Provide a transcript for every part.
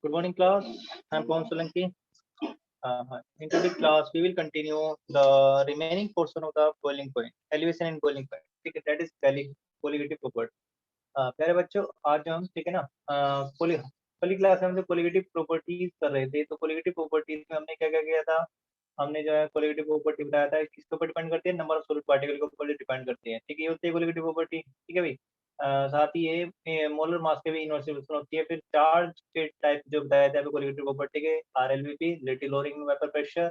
Good morning, class. I'm Pawan Solanki. In today's class, we will continue the remaining portion of the boiling point, elevation and boiling point. ठीक है, that is colligative property. प्यारे बच्चों, आज जो हम ठीक है ना पहली क्लास में हम जो कोलिगेटिव प्रॉपर्टीज कर रहे थे, तो कोलिगेटिव प्रॉपर्टीज में हमने क्या क्या किया था। हमने जो है कोलिगेटिव प्रॉपर्टी बताया था किसके ऊपर डिपेंड करती है, नंबर ऑफ सॉलिड पार्टिकल के ऊपर डिपेंड करती है। ठीक है, ये होती है कोलिगेटिव प्रॉपर्टी। ठीक है भाई। साथ ही ये मोलर मास के भी इनवर्स रिलेशन होती है। फिर चार्ज के टाइप जो बताया था कोलिगेटिव प्रॉपर्टी के, RLVP little lowering vapour pressure,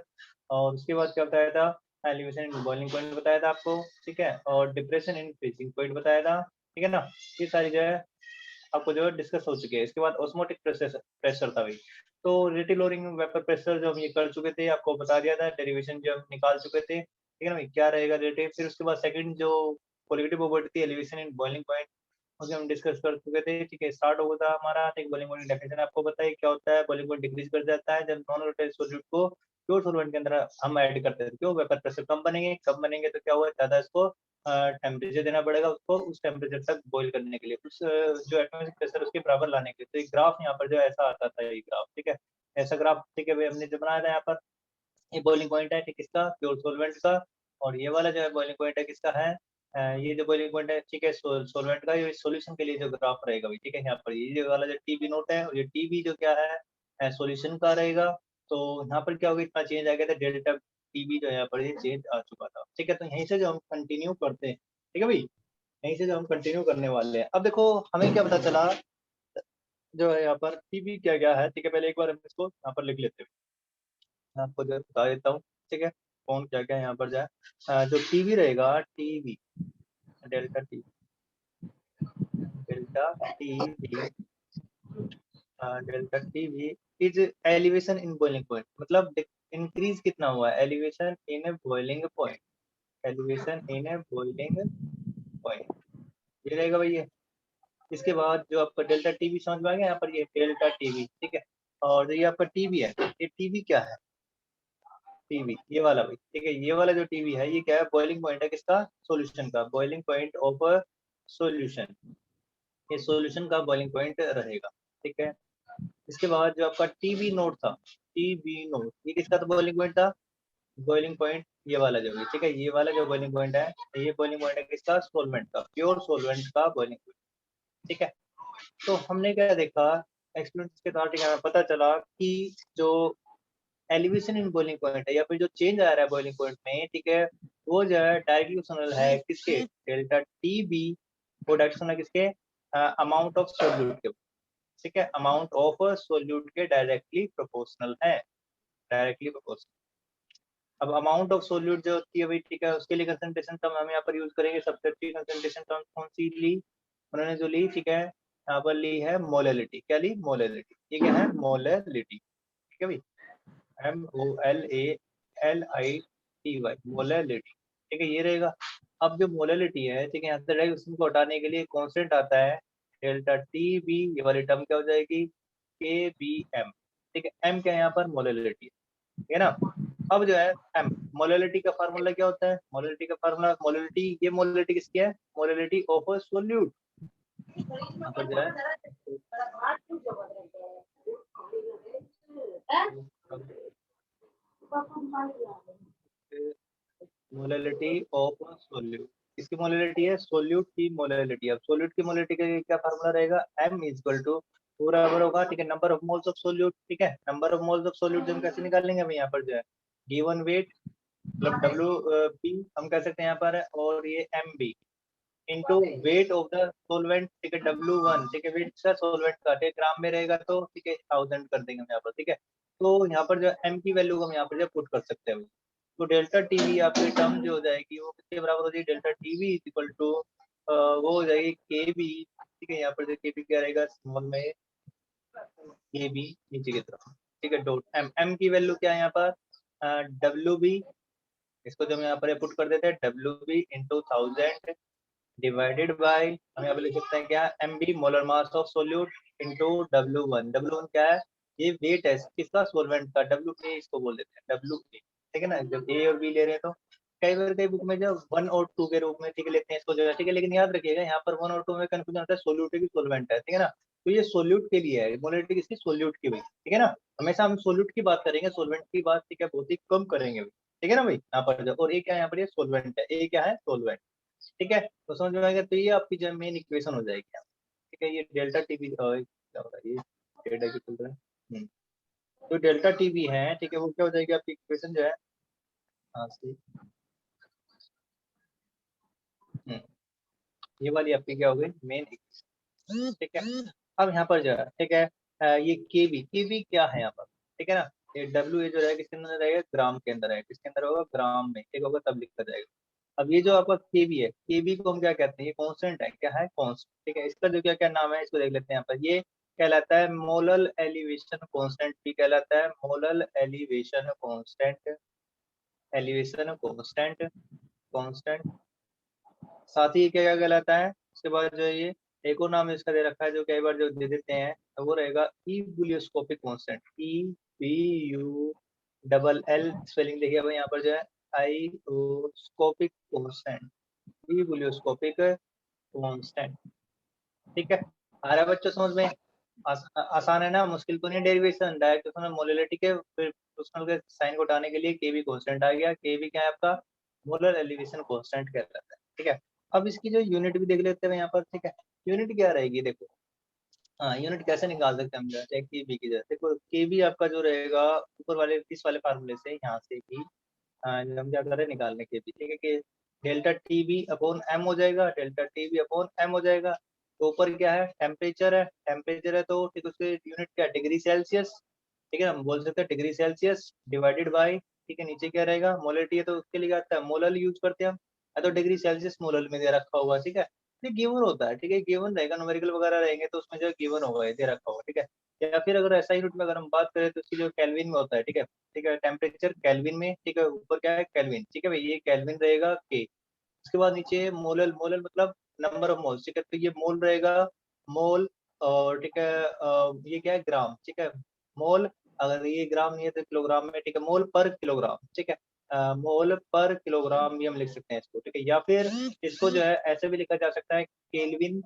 और उसके बाद क्या बताया था, एलिवेशन इन बॉइलिंग पॉइंट बताया था आपको। ठीक है, और डिप्रेशन इन फ्रीजिंग पॉइंट बताया था। ठीक है ना, ये सारी जो है आपको जो है डिस्कस हो चुके हैं। इसके बाद ऑस्मोटिक प्रेशर था भाई, तो रेटिल लोअरिंग वेपर प्रेशर जो हम ये कर चुके थे, आपको बता दिया था, डेरिवेशन जो हम निकाल चुके थे। ठीक है ना भाई, क्या रहेगा रेटिव। फिर उसके बाद सेकंड जो कोलिगेटिव प्रॉपर्टी थी, एलिवेशन इन बॉइलिंग पॉइंट, उसे हम डिस्कस कर चुके थे। ठीक है, स्टार्ट हो गया था हमारा। ठीक, बॉइलिंग पॉइंट डेफिनेशन आपको बताइए क्या होता है। बॉइलिंग पॉइंट डिक्रीज कर जाता है जब नॉन रोटेट सॉल्यूट को प्योर सॉल्वेंट के अंदर हम ऐड करते हैं। क्यों, वेपर प्रेशर कम बनेंगे, कम बनेंगे तो क्या हुआ, ज्यादा इसको टेम्परेचर देना पड़ेगा उसको, उस टेम्परेचर तक बॉईल करने के लिए, उस जो एटमॉस्फेरिक प्रेशर उसके बराबर लाने के लिए। तो एक ग्राफ यहाँ पर जो ऐसा आता था, ये ग्राफ। ठीक है, ऐसा ग्राफ। ठीक है भाई, हमने जो बनाया था यहाँ पर, ये बॉइलिंग पॉइंट है ठीक किसका, प्योर सॉल्वेंट का। और ये वाला जो है बॉइलिंग पॉइंट है किसका है, ये जो बॉइलिंग पॉइंट है ठीक है सॉल्वेंट का, ये सॉल्यूशन के लिए जो ग्राफ रहेगा भाई। ठीक है, यहाँ पर ये वाला जो टीबी नोट है, और ये टीबी जो क्या है सॉल्यूशन का रहेगा। तो यहाँ पर क्या होगा, इतना चेंज आ गया था, डेल्टा टीबी जो है यहाँ पर ये चेंज आ चुका था। ठीक है, तो यहीं से जो हम कंटिन्यू करते हैं, ठीक है भाई, यहीं से जो हम कंटिन्यू करने वाले हैं। अब देखो हमें क्या पता चला जो है यहाँ पर टीबी क्या क्या है। ठीक है, पहले एक बार हम इसको यहाँ पर लिख लेते हैं, मैं आपको जो बता देता हूँ। ठीक है, कौन क्या क्या यहाँ पर जाए। जो टीवी रहेगा, TV delta T, delta TV, delta TV is elevation in boiling point, मतलब इंक्रीज कितना हुआ है, elevation in A boiling point, elevation in A boiling point, ये रहेगा भैया। इसके बाद जो आपका डेल्टा टीवी समझ में आ गया, यहाँ पर ये डेल्टा टीवी। ठीक है, और ये आपका टीवी है, ये टीवी क्या है, टीवी ये वाला भाई। ठीक है, ये वाला जो टीवी है, ये क्या है, बॉइलिंग पॉइंट है किसका, सॉल्यूशन का, बॉइलिंग पॉइंट ऑफ सॉल्यूशन, ये सॉल्यूशन का बॉइलिंग पॉइंट रहेगा। ठीक है, इसके बाद जो आपका टीवी नोट था, टीवी नोट, ये किसका था बॉइलिंग पॉइंट था, बॉइलिंग पॉइंट ये वाला जो है। ठीक है, ये वाला जो बॉइलिंग पॉइंट है, ये बॉइलिंग पॉइंट है किसका, सॉल्वेंट का, प्योर सॉल्वेंट का बॉइलिंग पॉइंट। ठीक है, तो हमने क्या देखा, एक्सपेरिमेंट के द्वारा ठीक है, हमें पता चला कि जो एलिवेशन इन बॉइलिंग पॉइंट है, या फिर जो चेंज आ रहा है बॉइलिंग पॉइंट में, ठीक है, वो जो है डायरेक्टली प्रोपोर्शनल है किसके, डेल्टा टी बी, वो डायरेक्टली है किसके, अमाउंट ऑफ सोल्यूट के। ठीक है, अमाउंट ऑफ सोल्यूट के डायरेक्टली प्रोपोर्शनल है, डायरेक्टली प्रोपोर्शनल। अब अमाउंट ऑफ सोल्यूट जो होती है भाई, ठीक है, उसके लिए कंसंट्रेशन टर्म हम यहाँ पर यूज करेंगे। सबसे अच्छी कंसंट्रेशन टर्म कौन सी ली, उन्होंने जो ली, ठीक है, यहाँ पर ली है मोलैलिटी। क्या ली, मोलैलिटी। ये क्या है, मोलैलिटी। ठीक है भाई, MOLALITY, मोलैलिटी। ठीक है, ये रहेगा। अब जो मोलैलिटी है, ठीक है, यहाँ से डायरेक्ट उसको हटाने के लिए कांस्टेंट आता है डेल्टा टी बी, ये वाली टर्म क्या हो जाएगी, KBM। ठीक है, M क्या है यहाँ पर, मोलैलिटी है ना। अब जो है M, मोलैलिटी का फार्मूला क्या होता है, मोलैलिटी का फार्मूला, मोलैलिटी, ये मोलैलिटी किसकी है, मोलैलिटी ऑफ अ सोल्यूट। यहाँ पर जो है मोलैलिटी ऑफ सोल्यूट, इसकी मोलैलिटी है सोल्यूट की मोलैलिटी। अब सोल्यूट की मोलैलिटी का क्या फार्मूला रहेगा, M इक्वल टू बराबर होगा, ठीक है, number of moles of solute. ठीक है, number of moles of solute हम कैसे निकालेंगे अभी, यहाँ पर जो है गिवन वेट मतलब WP हम कह सकते हैं यहाँ पर, और ये MB into weight of the solvent. ठीक है, W1, ठीक है, वेट का सोलवेंट का, ठीक है, ग्राम में रहेगा तो ठीक है 1000 कर देंगे हम यहाँ पर। ठीक है, तो यहाँ पर जो M की वैल्यू को हम यहाँ पर जो पुट कर सकते हैं। तो डेल्टा टीवी आपकी टर्म जो हो जाएगी वो किसके बराबर हो जाएगी, डेल्टा टीवी इक्वल टू वो हो जाएगी केबी। ठीक है, यहाँ पर जो केबी क्या रहेगा, स्मॉल में केबी नीचे की तरफ। ठीक है, डॉट M, M की वैल्यू क्या है यहाँ पर, WB, इसको जो हम यहाँ पर पुट कर देते हैं, WB इंटू 1000 डिवाइडेड बाय, हम यहाँ पे लिख सकते हैं क्या, MB molar mass of solute into W1। W1 क्या है, ये वेट है किसका, सोलवेंट का, WA इसको बोल देते हैं, WA। ठीक है ना, जब A और B ले रहे हैं तो कई बार कई बुक में जब 1 और 2 के रूप में ठीक है लेते हैं इसको जो है। ठीक है, लेकिन याद रखिएगा यहाँ पर 1 और 2 में कंफ्यूजन होता है, सोल्यूट है कि सोलवेंट है। ठीक है ना, तो ये सोल्यूट के लिए है, मोलरिटी किसकी, सोल्यूट की भाई, ठीक है ना। हमेशा हम सोल्यूट की बात करेंगे, सोलवेंट की बात ठीक है बहुत ही कम करेंगे भाई, ठीक है ना भाई। यहाँ पर और ये क्या है, यहाँ पर ये सोलवेंट है, ये क्या है, सोलवेंट, ठीक है। तो समझ में आएगा, तो ये आपकी जो मेन इक्वेशन हो जाएगी यहाँ, ठीक है। ये डेल्टा टीबी क्या हो रहा है, ये डेल्टा की चल रहा है। तो डेल्टा टीबी है, ठीक है, वो क्या हो जाएगी आपकी इक्वेशन जो है, हाँ सही, ये वाली आपकी क्या हो गई, मेन इक्वेशन, ठीक है। अब यहाँ पर जो है, ठीक है, ये केबी क्या है यहाँ पर, ठीक है ना। ये डब्ल्यू ए जो है किसके अंदर रहेगा, ग्राम के अंदर है, किसके अंदर होगा, ग्राम में, ठीक होगा, तब लिखा जाएगा। अब ये जो आपका केबी है, केबी को हम क्या कहते हैं, ये कांस्टेंट है, क्या है, कांस्टेंट, ठीक है। इसका जो क्या क्या नाम है, इसको देख लेते हैं यहाँ पर। ये कहलाता है मोलल एलिवेशन कांस्टेंट, भी कहलाता है molal elevation constant, elevation constant, constant. साथ ही क्या क्या कहलाता है, उसके बाद जो है ये एक और नाम इसका दे रखा है, जो कई बार जो दे देते हैं, तो वो रहेगा इबुलियोस्कोपिक कांस्टेंट, EBULL स्पेलिंग देखिए भाई यहाँ पर जो है, आइओस्कोपिक कांस्टेंट, इबुलियोस्कोपिक कांस्टेंट, ठीक है। आ रहा है बच्चों समझ में, आसान है ना, मुश्किल तो नहीं। डेरिवेशन डायरेक्ट उसमें मोलरिटी के फिर उसमें के साइन को हटाने के लिए केबी कांस्टेंट आ गया, केबी क्या है आपका, मोलर एलिवेशन कांस्टेंट कहलाता है, ठीक है। अब इसकी जो यूनिट भी देख लेते हैं यहाँ पर, ठीक है। यूनिट क्या रहेगी देखो, हाँ यूनिट कैसे निकाल सकते हैं हम, जैसे केबी की जगह देखो, केबी आपका जो रहेगा ऊपर वाले इस वाले फार्मूले से, यहाँ से भी हम क्या कर रहे हैं, निकालने के भी, ठीक है, कि delta T B upon M हो जाएगा, delta T B upon M हो जाएगा। तो ऊपर क्या है, टेम्परेचर है, टेम्परेचर है तो ठीक, उसके यूनिट क्या है, डिग्री सेल्सियस, ठीक है, हम बोल सकते हैं डिग्री सेल्सियस डिवाइडेड बाई, ठीक है, नीचे क्या रहेगा, मोलरिटी है तो उसके लिए क्या आता है, मोलल यूज करते हैं हम, या तो डिग्री सेल्सियस मोलल में दे रखा हुआ, ठीक है। ये गिवन होता है, ठीक है, गिवन रहेगा, न्यूमेरिकल वगैरह रहेंगे तो उसमें जो गिवन होगा, ये दे रखा होगा, ठीक है। या फिर अगर ऐसा यूनिट में अगर हम बात करें तो उसकी जो केल्विन में होता है, ठीक है, ठीक है, टेम्परेचर केल्विन में, ठीक है, ऊपर क्या है, केल्विन, ठीक है भाई, ये केल्विन रहेगा के। उसके बाद नीचे मोलल, मोलल मतलब नंबर ऑफ मोल्स, ठीक है, तो ये मोल रहेगा, मोल, और ठीक है, ये क्या है, ग्राम, ठीक है, मोल, अगर ये ग्राम नहीं है तो किलोग्राम में, ठीक है, मोल पर किलोग्राम, ठीक है, मोल पर किलोग्राम भी हम लिख सकते हैं इसको, ठीक है। या फिर इसको जो है ऐसे भी लिखा जा सकता है, kelvin,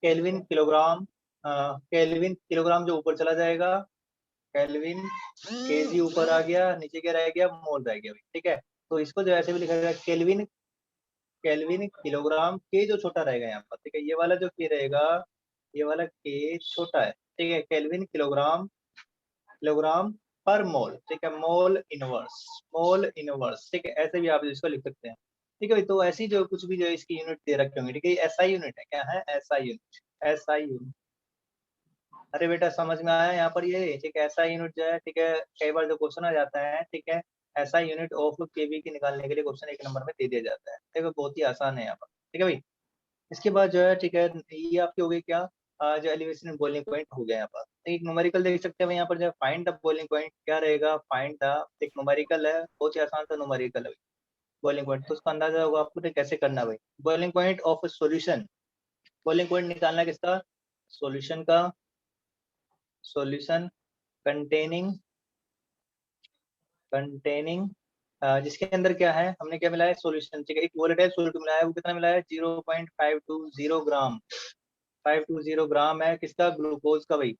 kelvin kilogram, kelvin kilogram जो ऊपर चला जाएगा, केल्विन, केजी ऊपर आ गया, नीचे क्या रह गया, मोल रह गया, ठीक है। तो इसको जो ऐसे भी लिखा जाएगा, केल्विन, केल्विन किलोग्राम, के जो छोटा रहेगा यहाँ पर, ठीक है, ये वाला जो के रहेगा, ये वाला के छोटा है, ठीक है, केल्विन किलोग्राम, किलोग्राम पर मोल, ठीक है, मोल इनवर्स, मोल इनवर्स, ठीक है, ऐसे भी आप इसको लिख सकते हैं, ठीक है भाई। तो ऐसी जो कुछ भी जो इसकी यूनिट दे रखे होंगे, ठीक है, एसआई यूनिट है, क्या है, एसआई यूनिट, एसआई यूनिट। अरे बेटा समझ में आया यहाँ पर ये, ठीक है, एसआई यूनिट जो है, ठीक है, कई बार जो क्वेश्चन आ जाता है, ठीक है, एसआई यूनिट ऑफ केवी की निकालने के लिए क्वेश्चन एक नंबर में दे दिया जाता है, ठीक है, बहुत ही आसान है यहाँ पर, ठीक है भाई। इसके बाद जो है, ठीक है, ये आपकी हो गई क्या, जो एलिवेशन बॉइलिंग पॉइंट हो गया यहाँ पर, एक न्यूमेरिकल देख सकते हैं यहाँ पर, जो फाइंड द बॉइलिंग पॉइंट क्या रहेगा, फाइंड द, एक न्यूमेरिकल है, बहुत ही आसान सा न्यूमेरिकल है बॉइलिंग पॉइंट, तो उसका अंदाजा होगा आपको तो कैसे करना है भाई, boiling point of solution, boiling point निकालना किसका, सॉल्यूशन का, सॉल्यूशन कंटेनिंग, कंटेनिंग जिसके अंदर क्या है, हमने क्या मिला है, सॉल्यूशन, ठीक है, एक वोलेटाइल सॉल्यूट मिला है, वो कितना मिला है, 0.520 ग्राम, 520 ग्राम है किसका, ग्लूकोज का भाई,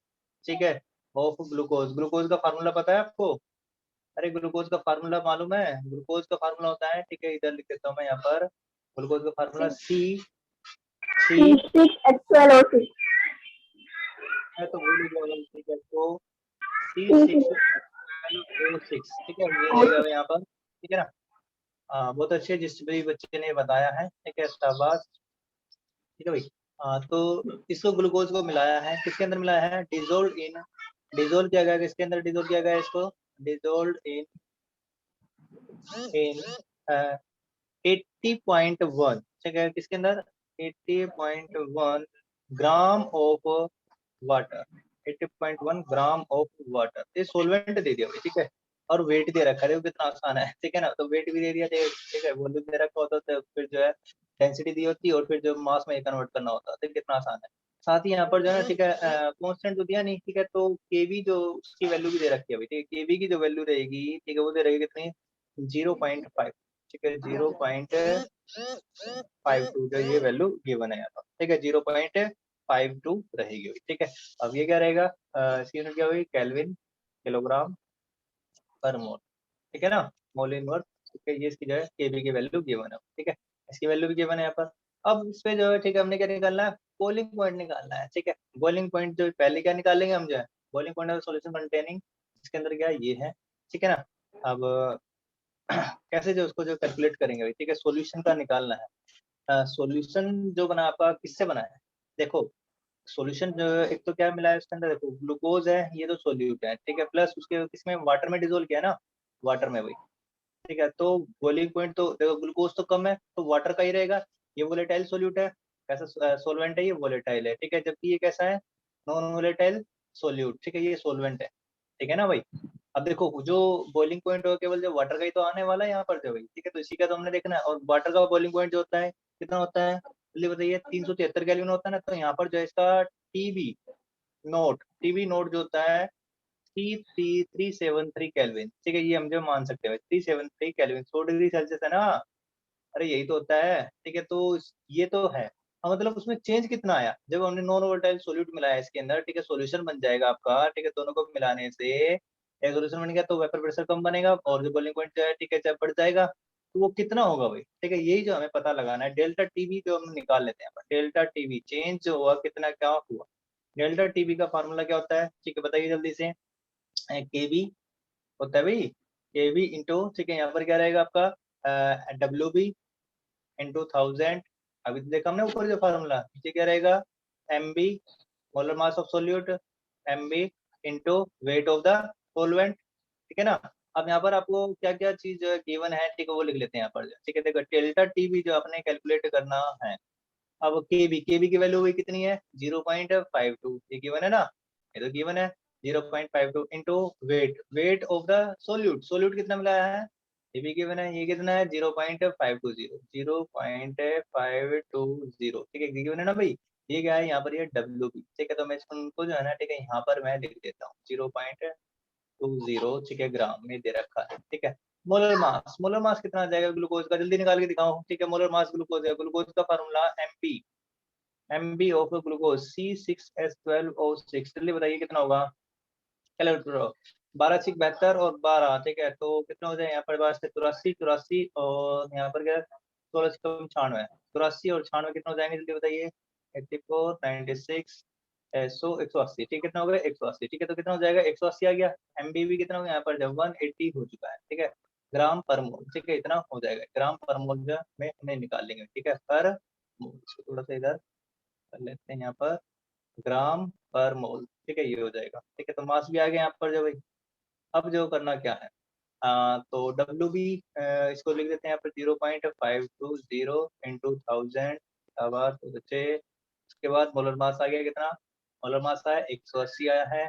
ठीक है, ऑफ ग्लूकोज, ग्लूकोज का फार्मूला पता है आपको, अरे ग्लूकोज का फार्मूला मालूम है, ग्लूकोज का फार्मूला होता है, ठीक है, इधर लिख देता हूँ मैं यहाँ पर, ग्लूकोज का फार्मूला सी, सी C6H12O6, है तो वही लेवल, ठीक है, तो C6H12O6, ठीक है, ये रहेगा यहाँ पर, ठीक है ना। बहुत अच्छे, जिस भी बच्चे ने बताया है, ठीक है, शाबाश, ठीक है भाई। तो इसको ग्लूकोज को मिलाया है, किसके अंदर मिलाया है, डिजोल्व इन, डिजोल्व किया गया, किसके अंदर डिजोल्व किया गया इसको, डिजोल्व इन, इन 80.1, ठीक है, किसके अंदर, 80.1 gram of water, 80.1 gram of water, ये सोलवेंट दे दिया भाई, ठीक है, और वेट दे रखा है, कितना आसान है, ठीक है ना, तो वेट भी दे दिया, ठीक है, वॉल्यूम दे रखा होता है, तो फिर जो है डेंसिटी दी होती है, और फिर जो मास में कन्वर्ट करना होता है, तो कितना आसान है। साथ ही यहाँ पर जो है ना, ठीक है, कांस्टेंट तो दिया नहीं, ठीक है, तो केवी जो उसकी वैल्यू भी दे रखी है भाई, ठीक है, केवी की जो वैल्यू रहेगी, ठीक है, वो दे रहेगी कितनी, 0.5, ठीक है, 0.52 जो ये वैल्यू गिवन है यहाँ पर, ठीक है, 0.52, 0.52 रहेगी, ठीक है। अब ये क्या रहेगा, इसकी यूनिट क्या होगी, केल्विन किलोग्राम पर मोल, ठीक है ना, मोल इनवर्स, ठीक है। ये इसकी जो है केबी की वैल्यू गिवन है, ठीक है, इसकी वैल्यू भी गिवन है यहाँ पर। अब इस पे जो है, ठीक है, हमने क्या निकालना है, बॉइलिंग पॉइंट निकालना है, ठीक है। बॉइलिंग पॉइंट जो पहले क्या निकालेंगे हम, जो है boiling point of solution containing, इसके अंदर क्या ये है, ठीक है ना। अब कैसे जो उसको जो कैलकुलेट करेंगे भाई, ठीक है, सॉल्यूशन का निकालना है। सॉल्यूशन जो बना आपका किससे बना है, देखो सॉल्यूशन जो एक तो क्या मिला है उसके अंदर, देखो ग्लूकोज है, ये तो सोल्यूट है, ठीक है, प्लस उसके किसमें, वाटर में डिजोल्व किया ना, वाटर में भाई, ठीक है। तो बॉइलिंग पॉइंट तो देखो ग्लूकोज तो कम है तो वाटर का ही रहेगा, ये वोलेटाइल सोल्यूट है, कैसा सोलवेंट है, ये वोलेटाइल है, ठीक है, जबकि ये कैसा है, नॉन वोलेटाइल सोल्यूट, ठीक है, ये सोलवेंट है, ठीक है ना भाई। अब देखो जो बॉइलिंग पॉइंट हो, केवल जो वाटर का ही तो आने वाला है यहाँ पर जो भाई, ठीक है, तो इसी का तो हमने देखना है। और वाटर का बॉइलिंग पॉइंट जो होता है कितना होता है, जल्दी बताइए, 373 केल्विन होता है ना। तो यहाँ पर जो है इसका टीबी नोट जो होता है 373 केल्विन, ठीक है, ये हम जो मान सकते हैं 373 केल्विन, 100 डिग्री सेल्सियस है ना। अरे यही तो होता है, ठीक है। तो ये तो है, मतलब उसमें चेंज कितना आया, जब हमने नॉन वोलेटाइल सोल्यूट मिलाया इसके अंदर, ठीक है, सॉल्यूशन बन जाएगा आपका, ठीक है, दोनों को मिलाने से एक सॉल्यूशन बन गया, तो वेपर प्रेशर कम बनेगा और जो बॉइलिंग पॉइंट जो है, ठीक है, जब बढ़ जाएगा तो वो कितना होगा भाई, ठीक है, यही जो हमें पता लगाना है। डेल्टा टीवी जो हम निकाल लेते हैं, डेल्टा टीवी चेंज जो हुआ कितना क्या हुआ। डेल्टा टीवी का फॉर्मूला क्या होता है, ठीक है, बताइए जल्दी से। केवी होता है भाई, केवी इंटू, ठीक है, यहाँ पर क्या रहेगा आपका डब्ल्यू बी इंटू 1000। अभी तो देखा हमने ऊपर जो फार्मूला, नीचे क्या रहेगा, M B molar mass of solute, M B into weight of the solvent, ठीक है ना। अब यहाँ पर आपको क्या क्या चीज गिवन है, ठीक है, वो लिख लेते हैं यहाँ पर, ठीक है। देखो डेल्टा टीवी जो आपने कैलकुलेट करना है। अब केबी की वैल्यू हुई कितनी है, 0.52, ये गिवन है ना, ये तो गिवन है 0.52 into weight of the solute कितना मिलाया है, ये भी गिवन है, ये कितना है 0.520, ठीक है, गिवन है ना भाई। ये क्या है यहाँ पर, ये डब्ल्यू बी, ठीक है, तो मैं इसको जो है ना, ठीक है, यहाँ पर मैं लिख देता हूँ 0.20, ठीक है, ग्राम में दे रखा है, ठीक है। मोलर मास कितना आ जाएगा ग्लूकोज का, जल्दी निकाल के दिखाओ, ठीक है। मोलर मास ग्लूकोज है, ग्लूकोज का formula MB of glucose C6H12O6, जल्दी बताइए कितना होगा, कैलकुलेट करो। 12×6 = 72 और 12, ठीक है, तो कितना हो जाए यहाँ पर, 12 से 84 और यहाँ पर क्या 16 96, 84 और 96 कितना हो जाएंगे, जल्दी बताइए। 84 96 180, ठीक है, कितना हो गया 180, ठीक है, तो कितना हो जाएगा 180 आ गया। एमबी भी कितना हो गया यहाँ पर, जब 180 हो चुका है, ठीक है, ग्राम पर मोल, ठीक है, इतना हो जाएगा ग्राम पर मोल में हमें निकाल लेंगे, ठीक है, पर मोल। इसको थोड़ा सा इधर कर लेते हैं यहाँ पर, ग्राम पर मोल, ठीक है, ये हो जाएगा, ठीक है। तो मास भी आ गया यहाँ पर जो भाई। अब जो करना क्या है, तो डब्ल्यू बी इसको लिख देते हैं यहाँ पर 0.520 इंटू 1000 आवर तो बच्चे। उसके बाद मोलर मास आ गया कितना, मोलर मास आया 180 आया है,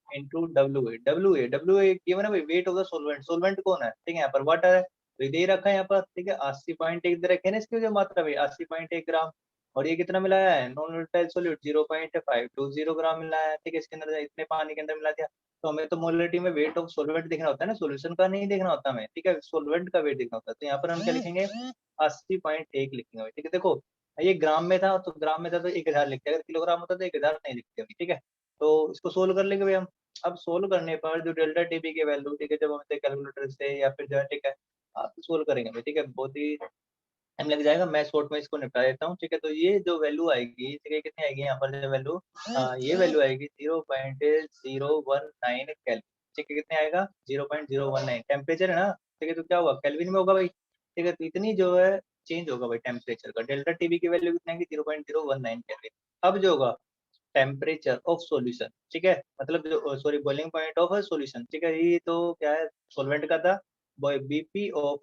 इंटू डब्ल्यू ए गिवन है भाई, wait of the solvent, solvent कौन है, ठीक है, यहाँ पर वाटर है, तो ये दे रखा है यहाँ पर, ठीक है, 80.1 दे रखे है ना इसकी जो मात्रा भाई, 80.1 ग्राम। और ये कितना मिलाया है, नॉन वोलेटाइल सोल्यूट 0.520 ग्राम मिलाया है, ठीक है, इसके अंदर इतने पानी के अंदर मिला दिया। तो हमें तो मोलिटी में वेट ऑफ सोलवेंट देखना होता है ना, सोल्यूशन का नहीं देखना होता हमें, ठीक है, सोलवेंट का वेट देखना होता है। तो यहाँ पर हम क्या लिखेंगे, 80.1 लिखेंगे भाई, ठीक है। देखो ये ग्राम में था, तो ग्राम में था तो 1000 लिखते, अगर किलोग्राम होता तो 1000 नहीं लिखते, ठीक है। तो इसको सोल्व कर लेंगे भाई हम। अब सोल्व करने पर जो डेल्टा टीबी की वैल्यू, ठीक है, जब हम कैलकुलेटर से या फिर जो है, ठीक है, आप सोल्व करेंगे भाई, ठीक है, बहुत ही टाइम लग जाएगा, मैं शॉर्ट में इसको निपटा देता हूँ, ठीक है। तो ये जो वैल्यू आएगी, ठीक है, कितनी आएगी यहाँ पर जो वैल्यू, ये वैल्यू आएगी 0.019 केल्विन, ठीक है, कितने आएगा 0.019, टेम्परेचर है ना, ठीक है, तो क्या होगा केल्विन में होगा भाई, ठीक है। तो इतनी जो है चेंज होगा भाई टेम्परेचर का, डेल्टा टीबी की वैल्यू कितनी आएगी 0.019 केल्विन। अब जो होगा टेम्परेचर ऑफ सॉल्यूशन, ठीक है, मतलब जो sorry boiling point of solution, ठीक है, ये तो क्या है सॉल्वेंट का था, बीपी ऑफ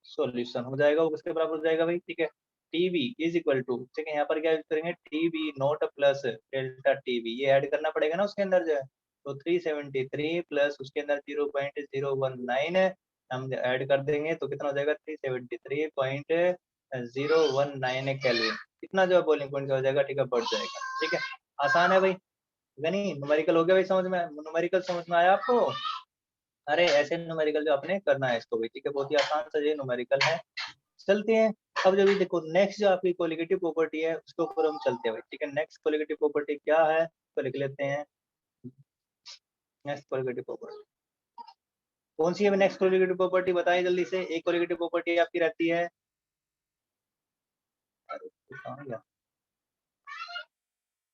सॉल्यूशन हो जाएगा, वो किसके बराबर हो जाएगा भाई, ठीक है, टीवी इज इक्वल टू, ठीक है, यहाँ पर क्या यूज करेंगे, TV not plus delta TV, ये ऐड करना पड़ेगा ना उसके अंदर जो है। तो 373 प्लस उसके अंदर 0.019 है, हम ऐड कर देंगे तो कितना हो जाएगा 373.019 केल्विन, कितना जो है बॉइलिंग पॉइंट का हो जाएगा, ठीक है, बढ़ जाएगा, ठीक है। आसान है भाई, नहीं न्यूमेरिकल हो गया भाई, समझ में न्यूमेरिकल समझ में आया आपको। अरे ऐसे न्यूमेरिकल जो आपने करना है इसको भी, ठीक है, बहुत ही आसान सा ये न्यूमेरिकल है। चलते हैं अब जब देखो नेक्स्ट जो आपकी कोलिगेटिव प्रॉपर्टी है उसके ऊपर हम चलते हैं, ठीक है। नेक्स्ट कोलिगेटिव प्रॉपर्टी क्या है तो लिख लेते हैं। नेक्स्ट कोलिगेटिव प्रॉपर्टी कौन सी है? नेक्स्ट कोलिगेटिव प्रॉपर्टी बताइए जल्दी से। एक कोलिगेटिव प्रॉपर्टी आपकी रहती है,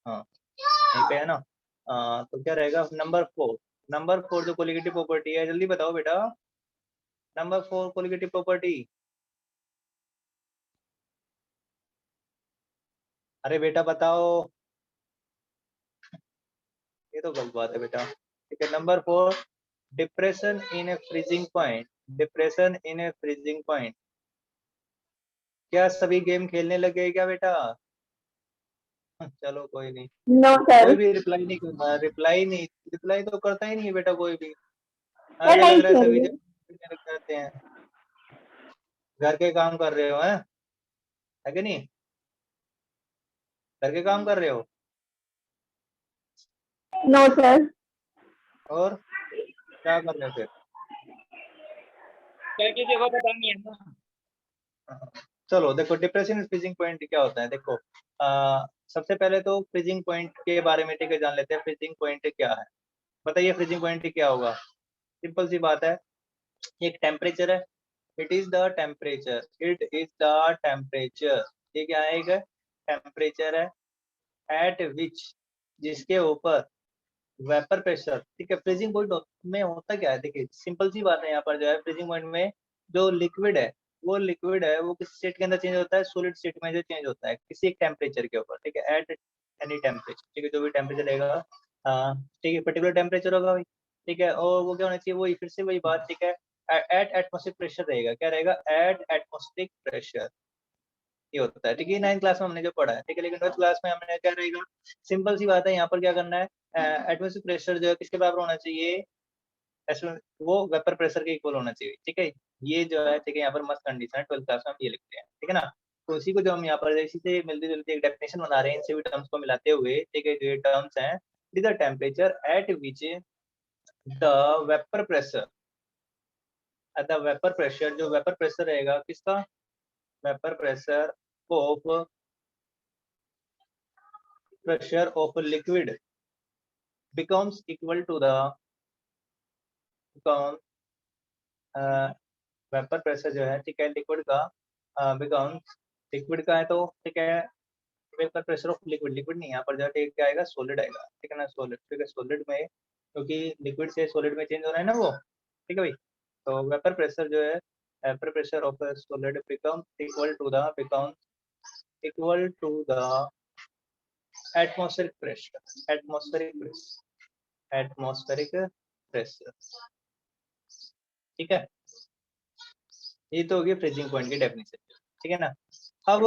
हाँ यहीं पे है ना। तो क्या रहेगा नंबर 4। नंबर 4 जो कोलिगेटिव प्रॉपर्टी है, जल्दी बताओ बेटा। Number 4 colligative property. अरे बेटा बताओ, ये तो गलत बात है बेटा। ठीक है, number 4 depression in A freezing point. Depression in A freezing point. क्या सभी गेम खेलने लगे क्या बेटा? चलो कोई नहीं। No, कोई sir. भी रिप्लाई नहीं कर रहा, रिप्लाई तो करता ही नहीं है बेटा कोई भी। Sir, अरे लग नहीं रहा है खेल सभी रही. जगह करते हैं। घर के काम कर रहे हो, है कि नहीं? घर के काम कर रहे हो No, sir. और क्या कर रहे हो फिर? क्या की जगह पता नहीं है ना। चलो देखो, डिप्रेशन फ्रीजिंग पॉइंट क्या होता है। देखो सबसे पहले तो फ्रीजिंग पॉइंट के बारे में ठीक है जान लेते हैं। फ्रीजिंग पॉइंट क्या है, बताइए फ्रीजिंग पॉइंट क्या होगा? सिंपल सी बात है, एक टेम्परेचर है। It is the temperature, it is the temperature. ये क्या है? एक टेम्परेचर है एट विच, जिसके ऊपर वेपर प्रेशर, ठीक है। फ्रीजिंग पॉइंट में होता क्या है, देखिए सिंपल सी बात है। यहाँ पर जो है फ्रीजिंग पॉइंट में जो लिक्विड है, वो लिक्विड है वो किस स्टेट के अंदर चेंज होता है? सॉलिड स्टेट में जो चेंज होता है किसी एक टेम्परेचर के ऊपर, ठीक है। एट एनी टेम्परेचर, ठीक है, जो भी टेम्परेचर रहेगा, ठीक है, पर्टिकुलर टेम्परेचर होगा भाई, ठीक है। और वो क्या होना चाहिए? वही फिर से वही बात, ठीक है। एट एटमॉस्फेरिक प्रेशर रहेगा। क्या रहेगा? एट एटमॉस्फेरिक प्रेशर, ये होता है, ठीक है। 9th क्लास में हमने जो पढ़ा है, ठीक है। लेकिन 12th क्लास में हमने क्या रहेगा? सिंपल सी बात है, यहाँ पर क्या करना है? एटमॉस्फेरिक प्रेशर जो है किसके बराबर होना चाहिए? वो वेपर प्रेशर के इक्वल होना चाहिए, ठीक है। ये जो है, ठीक है, यहाँ पर मस्त कंडीशन है। 12th क्लास में हम ये लिखते हैं, ठीक है ना। तो इसी को जो हम यहाँ पर इसी से मिलती जुलती एक डेफिनेशन बना रहे हैं, इन सभी टर्म्स को मिलाते हुए, ठीक है। जो ये टर्म्स हैं, the temperature at which the vapour pressure, the vapour pressure, जो वेपर प्रेशर रहेगा किसका? Vapour pressure of, pressure of a liquid becomes equal to the, become vapour pressure जो है, ठीक है, लिक्विड का becomes, लिक्विड का है तो ठीक है, vapour pressure of liquid, liquid नहीं यहाँ पर जो है क्या आएगा? सॉलिड आएगा, ठीक है ना। सॉलिड, ठीक है, सॉलिड में, क्योंकि लिक्विड से सॉलिड में चेंज हो रहा है ना वो, ठीक है भाई। तो वेपर प्रेशर जो है, vapour pressure of solid become equal to the, become equal to the atmospheric pressure, atmospheric pressure, atmospheric pressure, ठीक है। ये तो होगी फ्रीजिंग पॉइंट की डेफिनेशन, ठीक है ना। अब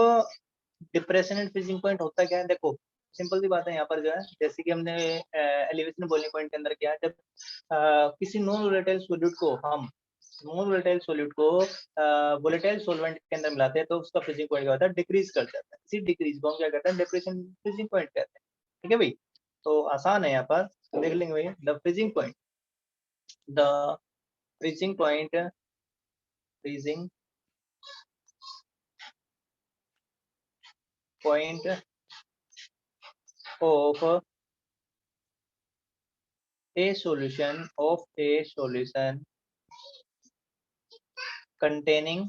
डिप्रेशन एंड फ्रीजिंग पॉइंट होता क्या है? देखो सिंपल सी बात है, यहाँ पर जो है जैसे कि हमने एलिवेशन बॉइलिंग पॉइंट के अंदर किया है, जब किसी नॉन वोलेटाइल सॉल्यूट को हम, नॉन वोलेटाइल सॉल्यूट को वोलेटाइल सॉल्वेंट के अंदर मिलाते हैं तो उसका फ्रीजिंग पॉइंट क्या होता है? डिक्रीज कर जाता है। इसी डिक्रीज को हम क्या कहते हैं? डिप्रेशन फ्रीजिंग पॉइंट कहते हैं, ठीक है भाई। तो आसान है, यहाँ पर देख लेंगे भाई। The freezing point, the freezing point, freezing point of a solution, of a solution containing,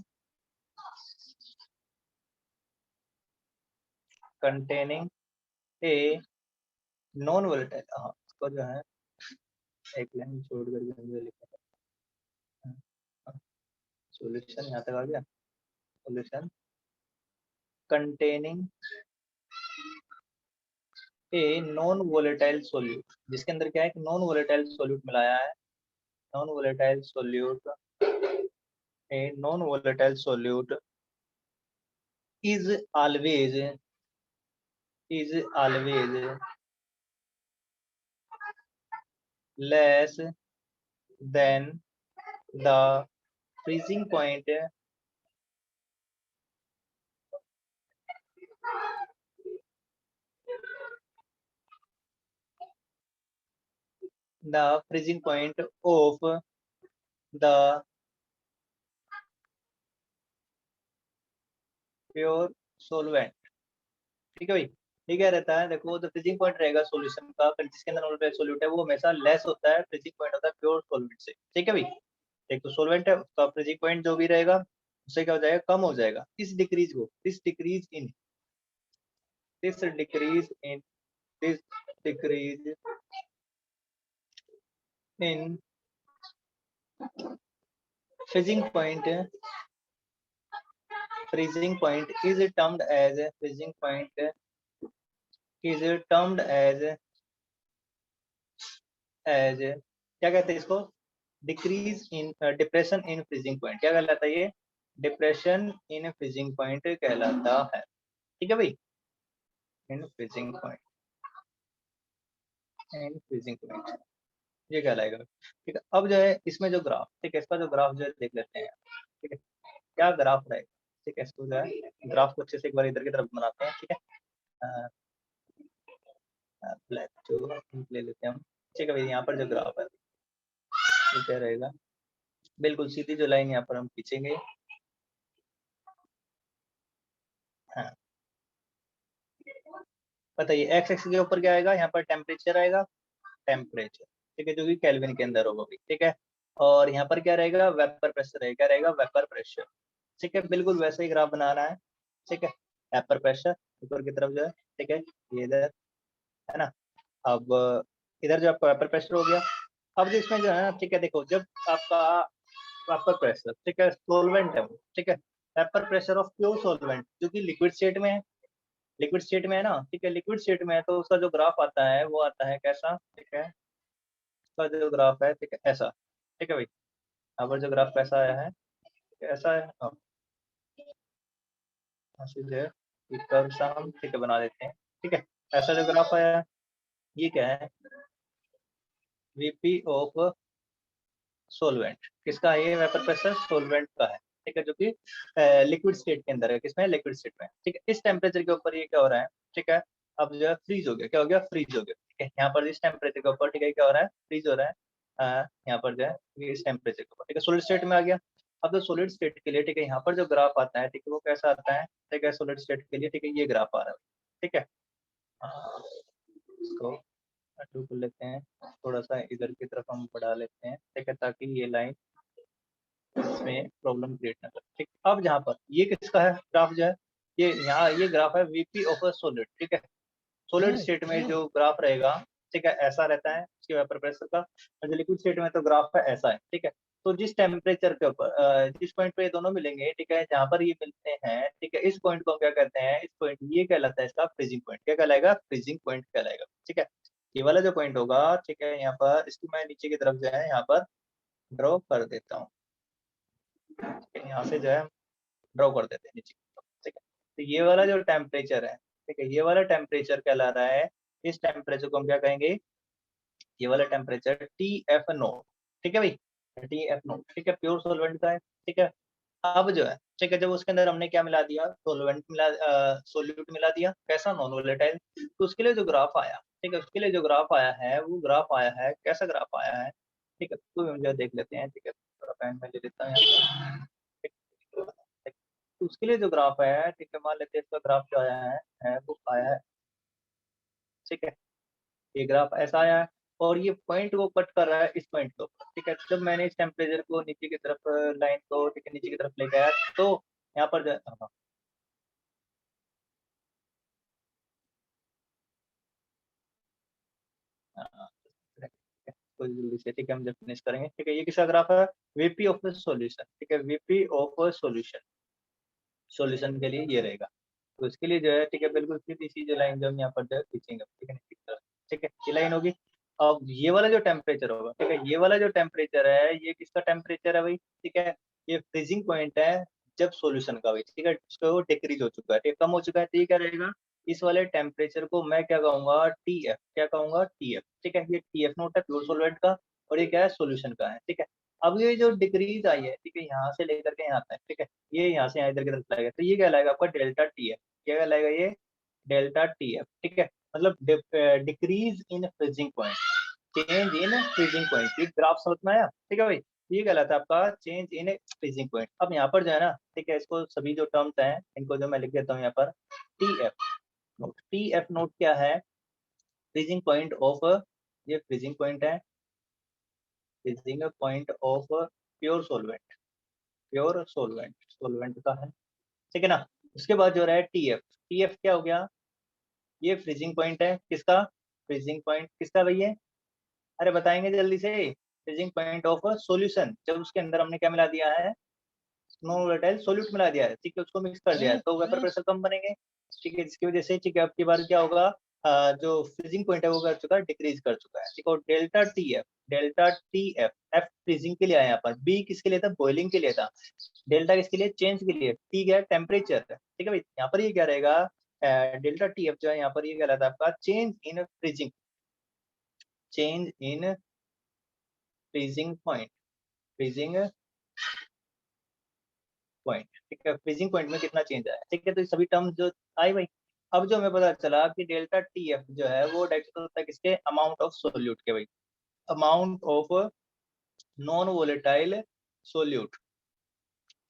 containing a non volatile, हाँ इसको जो है एक लाइन छोड़ करके मुझे लिखा है। सॉल्यूशन यहाँ तक आ गया। Solution containing a non volatile solute, जिसके अंदर क्या है? एक नॉन वोलेटाइल सोल्यूट मिलाया है। Non volatile solute, a non volatile solute is always, is always less than the freezing point, the freezing point of the pure solvent, ठीक है भाई। ये क्या रहता है, देखो जो फ्रीजिंग पॉइंट रहेगा सॉल्यूशन का, जिसके अंदर नॉन सोल्यूट है, वो हमेशा लेस होता है फ्रीजिंग पॉइंट होता है प्योर सोलवेंट से, ठीक है भाई। एक तो सोलवेंट है, उसका फ्रीजिंग पॉइंट जो भी रहेगा उससे क्या हो जाएगा, कम हो जाएगा। इस डिक्रीज को, this decrease in this decrease in this decrease in freezing point is termed as freezing point is termed as क्या कहते हैं इसको, decrease in depression in freezing point, क्या कहलाता है ये, डिप्रेशन इन फ्रीजिंग पॉइंट कहलाता है, ठीक है भाई। In freezing point, in freezing point ये कहलाएगा, ठीक है। अब जो है इसमें जो ग्राफ, ठीक है, इसका जो ग्राफ जो है देख लेते हैं, ठीक है, क्या ग्राफ रहेगा, ठीक है। इसको जो है ग्राफ को अच्छे से एक बार इधर की तरफ बनाते हैं, ठीक है। ब्लैक जो ले लेते हैं हम, ठीक है भाई। यहाँ पर जो ग्राफ है वो क्या रहेगा, बिल्कुल सीधी जो लाइन यहाँ पर हम खींचेंगे, हाँ बताइए एक्स एक्सिस के ऊपर क्या आएगा, यहाँ पर टेम्परेचर आएगा, टेम्परेचर, ठीक है, जो कि केल्विन के अंदर होगा भी, ठीक है। और यहाँ पर क्या रहेगा, वेपर प्रेशर रहेगा, क्या रहेगा, वेपर प्रेशर, ठीक है। बिल्कुल वैसे ही ग्राफ बनाना है, ठीक है। वेपर प्रेशर ऊपर की तरफ जो है, ठीक है, ये इधर है ना। अब इधर जो आपका वेपर प्रेशर हो गया, अब जो इसमें जो है ना, ठीक है, देखो जब आपका वेपर प्रेशर, ठीक है, सोलवेंट है वो, ठीक है, vapour pressure of pure solvent जो कि लिक्विड स्टेट में है, लिक्विड स्टेट में है ना, ठीक है, लिक्विड स्टेट में है, तो उसका जो ग्राफ आता है वो आता है कैसा, ठीक है, उसका जो ग्राफ है, ठीक है, ऐसा, ठीक है भाई। यहाँ पर जो ग्राफ कैसा आया है, ऐसा है, जो है कर्व सा हम, ठीक है, बना देते हैं, ठीक है। ऐसा जो ग्राफ आया है, ये क्या है, वीपी ऑफ सोलवेंट, किसका है ये, वेपर प्रेशर सोलवेंट का है, ठीक है, जो कि लिक्विड स्टेट के अंदर है, किसमें, लिक्विड स्टेट में, ठीक है। इस टेम्परेचर के ऊपर ये क्या हो रहा है, ठीक है, अब जो है फ्रीज हो गया, क्या हो गया, फ्रीज हो गया, ठीक है। यहाँ पर इस टेम्परेचर के ऊपर, ठीक है, क्या हो रहा है, फ्रीज हो रहा है, यहाँ पर जो है ये इस टेम्परेचर के ऊपर, ठीक है, सॉलिड स्टेट में आ गया। अब जो सॉलिड स्टेट के लिए, ठीक है, यहाँ पर जो ग्राफ आता है, ठीक है, वो कैसा आता है, ठीक है, सॉलिड स्टेट के लिए, ठीक है, ये ग्राफ आ रहा है, ठीक है। इसको टू कर लेते हैं, थोड़ा सा इधर की तरफ हम बढ़ा लेते हैं, ठीक है, ताकि ये लाइन इसमें प्रॉब्लम क्रिएट ना करे, ठीक। अब जहाँ पर ये किसका है ग्राफ जो है, ये यहाँ ये ग्राफ है वीपी ऑफ अ सॉलिड, ठीक है। सॉलिड स्टेट में जो ग्राफ रहेगा, ठीक है, ऐसा रहता है उसके वेपर प्रेशर का, और जो लिक्विड स्टेट में तो ग्राफ है ऐसा है, ठीक है। तो जिस टेम्परेचर के ऊपर जिस पॉइंट पे ये दोनों मिलेंगे, ठीक है, जहाँ पर ये मिलते हैं, ठीक है, इस पॉइंट को हम क्या कहते हैं, इस पॉइंट ये कहलाता है इसका फ्रीजिंग पॉइंट, क्या कहलाएगा, फ्रीजिंग पॉइंट कहलाएगा, ठीक है। ये वाला जो पॉइंट होगा, ठीक है, यहाँ पर इसको मैं नीचे की तरफ जो है यहाँ पर ड्रॉ कर देता हूँ, यहाँ से जो है ड्रॉ कर देते हैं नीचे की तरफ, ठीक है। तो ये वाला जो टेम्परेचर है, ठीक है, ये वाला टेम्परेचर कहला रहा है, इस टेम्परेचर को हम क्या कहेंगे, ये वाला टेम्परेचर टी एफ नोट, ठीक है भाई, टी एफ नोट, ठीक है, प्योर सोलवेंट का है, ठीक है। अब जो है, ठीक है, जब उसके अंदर हमने क्या मिला दिया, सोलवेंट मिला, सोल्यूट मिला दिया, कैसा, नॉन वोलेटाइल, तो उसके लिए जो ग्राफ आया, ठीक है, उसके लिए जो ग्राफ आया है, वो ग्राफ आया है, कैसा ग्राफ आया है, ठीक है, तो हम जो देख लेते हैं, ठीक है, थोड़ा पेन में ले लेता हूँ यहाँ पर, ठीक है। तो उसके लिए जो ग्राफ है, ठीक है, मान लेते हैं इसका ग्राफ जो आया है वो आया है, ठीक है, ये ग्राफ ऐसा आया है, और ये पॉइंट को कट कर रहा है इस पॉइंट को, ठीक है। जब मैंने इस टेम्परेचर को नीचे की तरफ, लाइन को, ठीक है, नीचे की तरफ लेके आया, तो यहाँ पर हाँ, हाँ, तो जल्दी से, ठीक है, हम जब फिनिश करेंगे, ठीक है। ये किसका ग्राफ है, वीपी ऑफ सॉल्यूशन, ठीक है, वीपी ऑफ सॉल्यूशन, सॉल्यूशन के लिए ये रहेगा। तो इसके लिए जो है, ठीक है, बिल्कुल सीधी सी जो लाइन जो हम यहाँ पर जो है खींचेंगे, ठीक है, नीचे की तरफ, ठीक है, ये लाइन होगी। अब ये वाला जो टेम्परेचर होगा, ठीक है, ये वाला जो टेम्परेचर है, ये किसका टेम्परेचर है भाई, ठीक है, ये फ्रीजिंग पॉइंट है जब सॉल्यूशन का भाई, ठीक है, जिसका वो डिक्रीज हो चुका है, ठीक है, कम हो चुका है, तो ये क्या रहेगा, इस वाले टेम्परेचर को मैं क्या कहूंगा, टी एफ, क्या कहूंगा, टी एफ, ठीक है, ये टी एफ नोट है प्योर सोलवेंट का, और ये क्या है, सोल्यूशन का है, ठीक है। अब ये जो डिक्रीज आई है, ठीक है, यहाँ से लेकर के यहाँ तक, ठीक है, ये यहाँ से यहाँ इधर की तरफ लाएगा, तो ये क्या लाएगा आपका डेल्टा टी एफ, क्या लाएगा ये, डेल्टा टी एफ, ठीक है, मतलब decrease in freezing point, change in freezing point, ये ग्राफ समझ में आया, ठीक है भाई। ये कहलाता है आपका चेंज इन फ्रीजिंग पॉइंट। अब यहाँ पर जो है ना, ठीक है, इसको सभी जो टर्म्स हैं इनको जो मैं लिख देता हूँ यहाँ पर TF नोट। TF नोट क्या है? फ्रीजिंग पॉइंट ऑफ, ये फ्रीजिंग पॉइंट है, freezing point of pure solvent, pure solvent, solvent का है, ठीक है ना। उसके बाद जो रहा है TF, TF क्या हो गया? ये फ्रीजिंग पॉइंट है, किसका? फ्रीजिंग पॉइंट किसका भैया? अरे बताएंगे जल्दी से। फ्रीजिंग पॉइंट ऑफ सॉल्यूशन, जब उसके अंदर हमने क्या मिला दिया है? नॉन वोलेटाइल सॉल्यूट मिला दिया है, ठीक है, उसको मिक्स कर दिया है, तो वेपर प्रेशर कम बनेंगे, ठीक है, जिसकी वजह से ठीक है आपकी बार क्या होगा, जो फ्रीजिंग पॉइंट है वो कर चुका है, डिक्रीज कर चुका है, ठीक है। और delta T F, F freezing के लिए आया यहाँ पर, बी किसके लिए था? बॉइलिंग के लिए था, डेल्टा किसके लिए? चेंज के लिए, टी क्या है? टेम्परेचर, ठीक है भाई। यहाँ पर ये क्या रहेगा? डेल्टा टी एफ जो है यहाँ पर ये कहलाता है आपका change in freezing, change in freezing point, freezing point, ठीक है, फ्रीजिंग पॉइंट में कितना चेंज आया, ठीक है। तो ये सभी टर्म्स जो आई भाई, अब जो हमें पता चला कि डेल्टा टी एफ जो है वो डायरेक्ट होता है किसके? अमाउंट ऑफ सोल्यूट के भाई, amount of non volatile solute,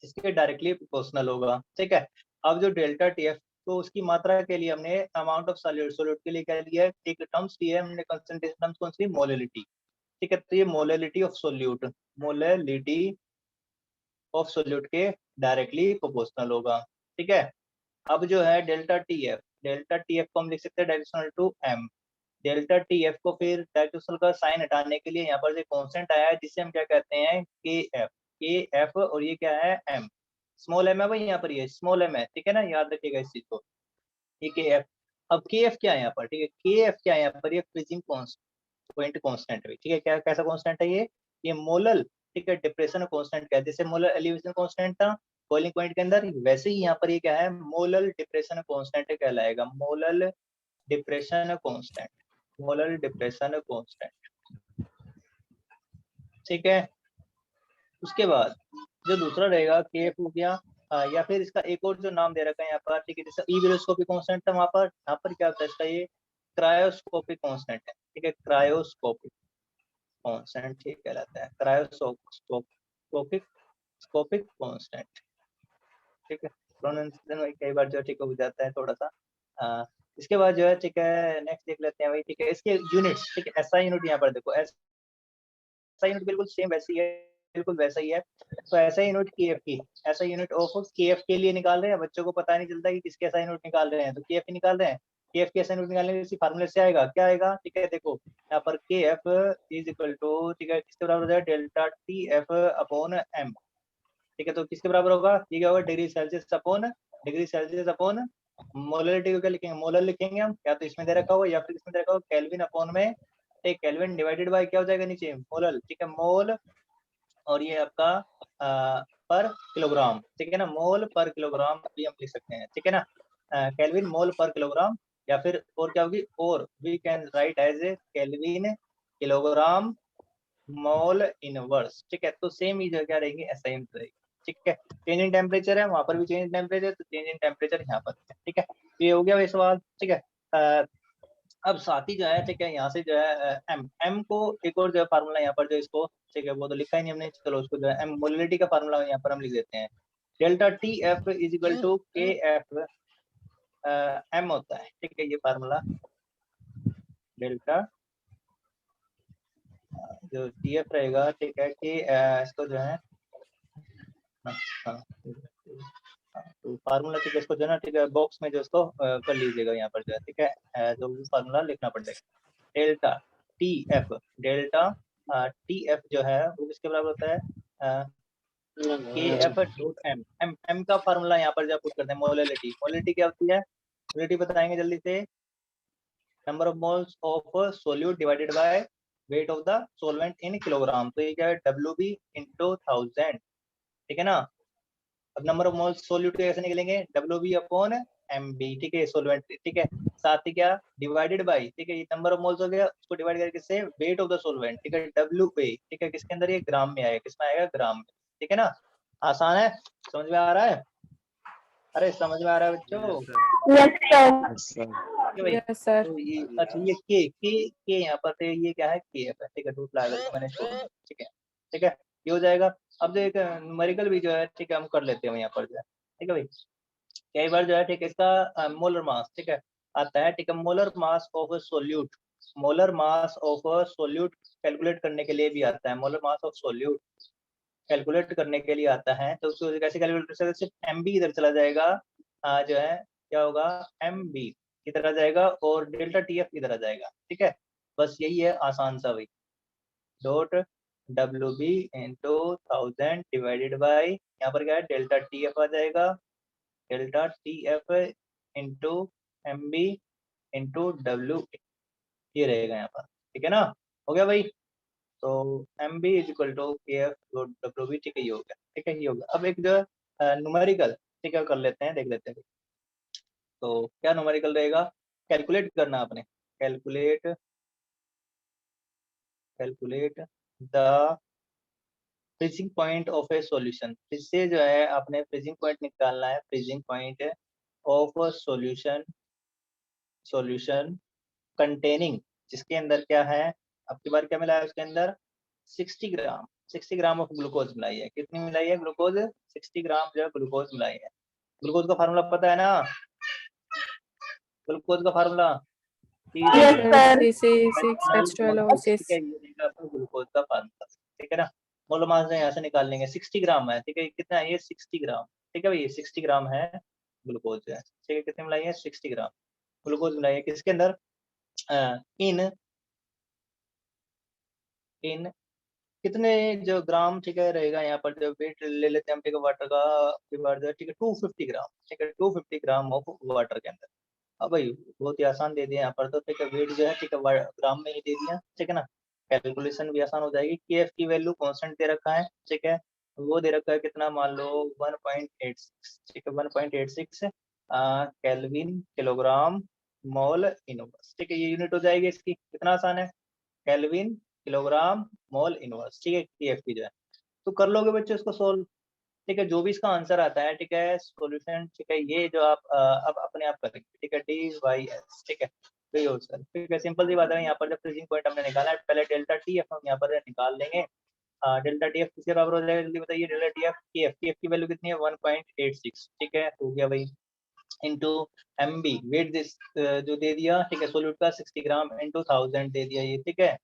इसके डायरेक्टली प्रोपोर्शनल होगा, ठीक है। अब जो डेल्टा टी एफ, तो उसकी मात्रा के लिए हमने अमाउंट ऑफ सोल्यूट के लिए क्या लिया है? एक टर्म्स लिया है हमने, कंसंट्रेशन टर्म्स कौन सी? मोलैलिटी, ठीक है। तो ये molality of solute, molality of solute के डायरेक्टली प्रोपोर्शनल होगा, ठीक है। अब जो है डेल्टा टी एफ को हम लिख सकते हैं directional to M. Delta T F को फिर डायरेक्शनल का साइन हटाने के लिए यहाँ पर जो कांस्टेंट आया है जिसे हम क्या कहते हैं? के एफ, और ये क्या है? एम, स्मॉल एम है भाई, यहाँ पर ये स्मॉल एम है, ठीक है ना, याद रखिएगा इस चीज को, ये के एफ। अब के एफ क्या है यहाँ पर? ठीक है, के एफ क्या है यहाँ पर? ये फ्रीजिंग पॉइंट कांस्टेंट है, ठीक है। क्या कैसा कांस्टेंट है ये मोलल, ठीक है, डिप्रेशन कांस्टेंट क्या है? जैसे मोलर एलिवेशन कांस्टेंट था बॉइलिंग पॉइंट के अंदर, वैसे ही यहाँ पर ये क्या है? मोलल डिप्रेशन कांस्टेंट कहलाएगा, molal depression constant, molal depression constant, ठीक है। उसके बाद जो दूसरा रहेगा के एफ हो गया, या फिर इसका एक और जो नाम दे रखा है यहाँ पर, ठीक है, जैसे इवेलोस्कोपिक कांस्टेंट था वहां पर, यहाँ पर क्या होता है इसका? ये क्रायोस्कोपिक कांस्टेंट है, ठीक है, क्रायोस्कोपिक कांस्टेंट ठीक कहलाता है, क्रायोस्कोपिक स्कोपिक कांस्टेंट, ठीक है। प्रोनाउंसिएशन कई बार जो ठीक हो जाता है थोड़ा सा। इसके बाद जो है ठीक है, नेक्स्ट देख लेते हैं भाई, ठीक है, इसके यूनिट्स, ठीक है, एसआई यूनिट यहाँ पर देखो, एसआई यूनिट बिल्कुल सेम वैसी है, बिल्कुल वैसा ही है। तो एसआई यूनिट केएफ की, एसआई यूनिट ऑफ केएफ के लिए निकाल रहे हैं, बच्चों को पता नहीं चलता कि किसके एसआई यूनिट निकाल रहे हैं, तो केएफ निकाल रहे हैं। केएफ के एसआई यूनिट निकालने के इसी फार्मूले से आएगा, क्या आएगा? ठीक है, देखो यहाँ पर केएफ इज इक्वल टू, ठीक है, किसके बराबर हो जाए? Delta T F upon M, ठीक है। तो किसके बराबर होगा? ये क्या होगा? डिग्री सेल्सियस अपॉन मोलरिटी को क्या लिखेंगे? मोलर लिखेंगे हम, या तो इसमें दे रखा होगा या फिर इसमें दे रखा होगा केल्विन अपॉन में, ठीक, केल्विन डिवाइडेड बाय क्या हो जाएगा नीचे? मोलर, ठीक है, मोल, और ये आपका पर किलोग्राम, ठीक है ना, मोल पर किलोग्राम भी हम लिख सकते हैं, ठीक है ना, केल्विन मोल पर किलोग्राम, या फिर और क्या होगी? और we can write as a kelvin kilogram mole inverse, ठीक है। तो सेम ही जो क्या रहेगी? ऐसा ही रहेगी, ठीक है। चेंज इन टेम्परेचर है, वहां पर भी चेंज इन टेम्परेचर, तो चेंज इन टेम्परेचर यहाँ पर, ठीक है। ये हो गया ये सवाल, ठीक है। अब साथ ही जो है, ठीक है, यहाँ से जो है एम को एक और जो है फार्मूला यहाँ पर जो इसको, ठीक है, वो तो लिखा ही नहीं हमने, चलो उसको जो है एम मोलिटी का फार्मूला यहाँ पर हम लिख देते हैं, delta T F is equal to K F M होता है, ठीक है, ये फार्मूला डेल्टा जो टी एफ रहेगा, ठीक है, कि इसको जो है तो फार्मूला, ठीक है, इसको जो है ना, ठीक है, बॉक्स में जो इसको कर लीजिएगा यहाँ पर जो है, ठीक है, जो फार्मूला लिखना पड़ेगा, delta T F, delta T F जो है वो किसके बराबर होता है? के एफ डॉट एम, एम का फार्मूला यहाँ पर जब पुट करते हैं, मोलिटी क्या होती है? मोलिटी बताएंगे जल्दी से, number of moles of solute divided by weight of the solvent in kilogram, तो ये क्या है? WB इंटू 1000, ठीक है ना। अब नंबर ऑफ मोल्स सोल्यूट कैसे निकलेंगे? WB अपॉन MB, ठीक है, सोलवेंट, ठीक है, साथ ही क्या? डिवाइडेड बाय, ठीक है, ये नंबर ऑफ मोल्स हो गया, उसको डिवाइड करके से वेट ऑफ द सोलवेंट, ठीक है, WA, ठीक है, किसके अंदर? ये ग्राम में आएगा, किसमें आएगा? ग्राम में, ठीक है ना। आसान है, समझ में आ रहा है? अरे समझ में आ रहा है बच्चों? Yes, sir. Yes, sir. तो ये अच्छा, ये के यहाँ पर, ये क्या है? के एफ है, ठीक है, रूट लगा करके मैंने छोड़ दिया, ठीक है, ठीक है। ये हो जाएगा। अब जो एक न्यूमेरिकल भी जो है ठीक है हम कर लेते हैं यहाँ पर जो है, ठीक है भाई। कई बार जो है ठीक है इसका मोलर मास ठीक है आता है, ठीक है molar mass of a solute, molar mass of a solute calculate करने के लिए भी आता है, molar mass of solute calculate करने के लिए आता है। तो उसको कैसे कैलकुलेट कर सकते हैं, सिर्फ एम बी इधर चला जाएगा, जो है क्या होगा एम बी इधर आ जाएगा और डेल्टा टी एफ इधर आ जाएगा, ठीक है। बस यही है आसान सा भाई, dot W B into 1000 divided by यहाँ पर क्या है डेल्टा टी एफ आ जाएगा, delta T F into M B into W, ये रहेगा यहाँ पर, ठीक है ना। हो गया भाई। तो M B is equal to K F W B, ठीक है ये हो गया, ठीक है ये हो गया। अब एक जो न्यूमेरिकल ठीक है कर लेते हैं, देख लेते हैं। तो क्या न्यूमेरिकल रहेगा, कैलकुलेट करना आपने, calculate the freezing point of A solution, इससे जो है आपने फ्रीजिंग पॉइंट निकालना है, freezing point of solution, solution containing, जिसके अंदर क्या है आपकी बार क्या मिला है उसके अंदर 60 ग्राम, 60 ग्राम ऑफ ग्लूकोज मिलाई है। कितनी मिलाई है ग्लूकोज, 60 ग्राम जो है ग्लूकोज मिलाई है। ग्लूकोज का फार्मूला पता है ना, ग्लूकोज का फार्मूला Yes, sir. ठीक है, ये रहेगा आपका ग्लूकोज का फार्मूला, ठीक है ना। मोलर मास यहाँ से निकाल लेंगे, 60 ग्राम है, ठीक है कितना है ये 60 ग्राम, ठीक है भाई 60 ग्राम है ग्लूकोज है, ठीक है कितने मिलाई है 60 ग्राम ग्लूकोज मिलाई है किसके अंदर, इन इन कितने जो ग्राम ठीक है रहेगा यहाँ पर, जो वेट ले लेते हैं हम ठीक है वाटर का, ठीक है 250 ग्राम, ठीक है 250 ग्राम ऑफ वाटर के अंदर। अब भाई बहुत ही आसान दे दिया यहाँ पर, तो ठीक है वेट जो है ठीक है ग्राम में ही दे दिया, ठीक है ना। कैलकुलेशन भी आसान हो जाएगी। के एफ की वैल्यू कांस्टेंट दे रखा है, ठीक है वो दे रखा है कितना मान लो 1.86, ठीक है 1.86 केल्विन किलोग्राम मोल इनवर्स, ठीक है ये यूनिट हो जाएगी इसकी, कितना आसान है केल्विन किलोग्राम मोल इनवर्स, ठीक है के एफ की जो है। तो कर लोगे बच्चे इसको सोल्व, ठीक है जो भी इसका आंसर आता है ठीक है सॉल्यूशन, ठीक है ये जो आप अब अपने आप करेंगे, ठीक है डी वाई एस, ठीक है तो ये हो सर, ठीक है सिंपल सी बात है। यहाँ पर जब फ्रीजिंग पॉइंट हमने निकाला है, पहले डेल्टा टी एफ हम यहाँ पर निकाल लेंगे। डेल्टा टी एफ किसके बराबर हो जाएगा जल्दी बताइए, डेल्टा टी एफ की वैल्यू कितनी है 1.86, ठीक है हो गया भाई, into M B weight this जो दे दिया ठीक है सोल्यूट का 60 ग्राम इंटू 1000 दे दिया ये, ठीक है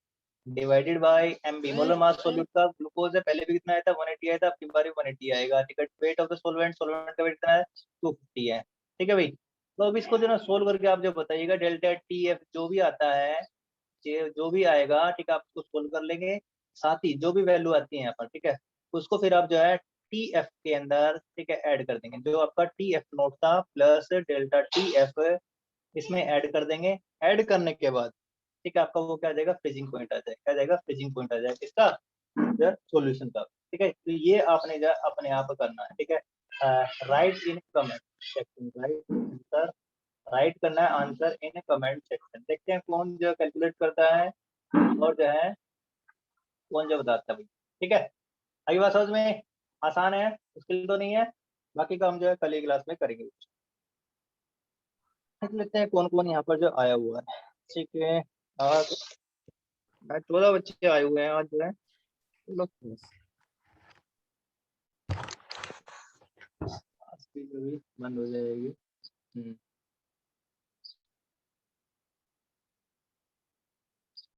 divided by MB molar mass solute का, ग्लूकोज है पहले भी कितना आया था 180 आया था, अब की बार 180 आएगा, ठीक है wait of the solvent, solvent का वेट कितना है 250 है, ठीक है भाई। तो अब इसको जो ना सोल्व करके आप जो बताइएगा डेल्टा टी एफ जो भी आता है, जो भी आएगा ठीक है आप उसको सोल्व कर लेंगे, साथ ही जो भी वैल्यू आती है यहाँ पर ठीक है उसको फिर आप जो है टी एफ के अंदर ठीक है ऐड कर देंगे, जो आपका टी एफ नोट था प्लस डेल्टा टी एफ इसमें ऐड कर देंगे। ऐड करने के बाद ठीक है आपका वो क्या आ जाएगा फ्रीजिंग पॉइंट आ जाएगा, क्या जाएगा फ्रीजिंग पॉइंट आ जाएगा किसका सॉल्यूशन का, ठीक है तो ये आपने जो अपने आप करना है, ठीक है right in comment section, right करना है आंसर इन कमेंट सेक्शन। देखते हैं कौन जो कैलकुलेट करता है और जो है कौन जो बताता है भाई, ठीक है आगे बात समझ में, आसान है मुश्किल तो नहीं है, बाकी का हम जो है कल की क्लास में करेंगे। देख लेते हैं कौन कौन यहाँ पर जो आया हुआ है, ठीक है आज 14 बच्चे आए हुए हैं आज जो है, चलो आज की जो भी बंद हो जाएगी।